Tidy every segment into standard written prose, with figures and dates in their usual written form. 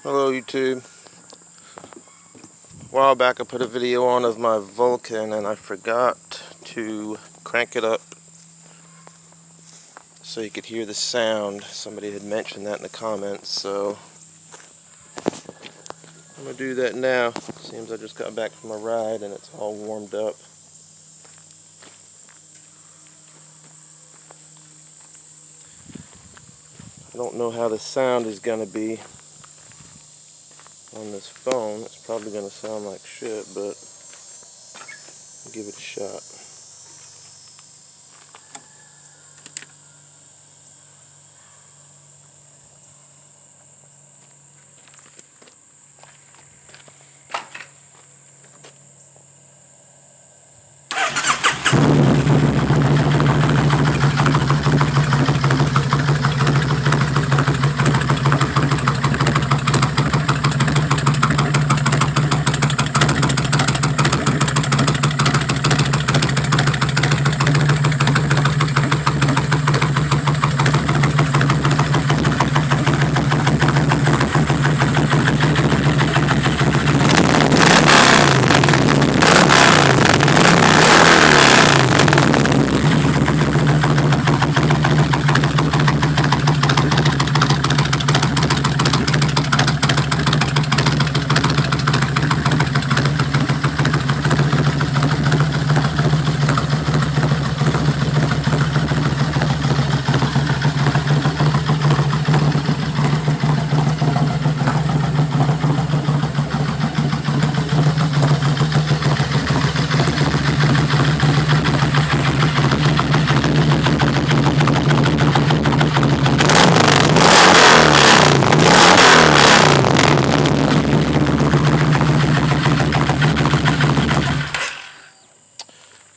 Hello YouTube. A while back I put a video on of my Vulcan and I forgot to crank it up so you could hear the sound. Somebody had mentioned that in the comments, so I'm going to do that now. Seems I just got back from a ride and it's all warmed up. I don't know how the sound is going to be on this phone. It's probably going to sound like shit, but I'll give it a shot.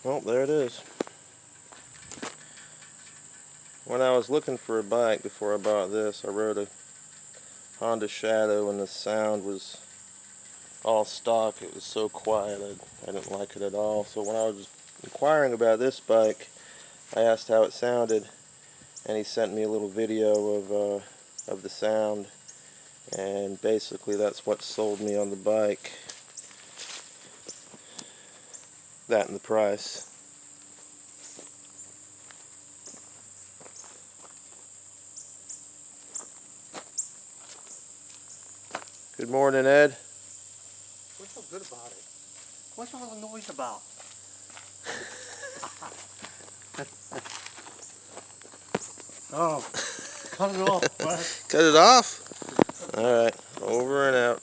Well, there it is. When I was looking for a bike before I bought this, I rode a Honda Shadow and the sound was all stock. It was so quiet, I didn't like it at all. So when I was inquiring about this bike, I asked how it sounded, and he sent me a little video of the sound, and basically that's what sold me on the bike. That and the price. Good morning, Ed. What's so good about it? What's all the noise about? Oh, cut it off, Brad. Cut it off? Alright, over and out.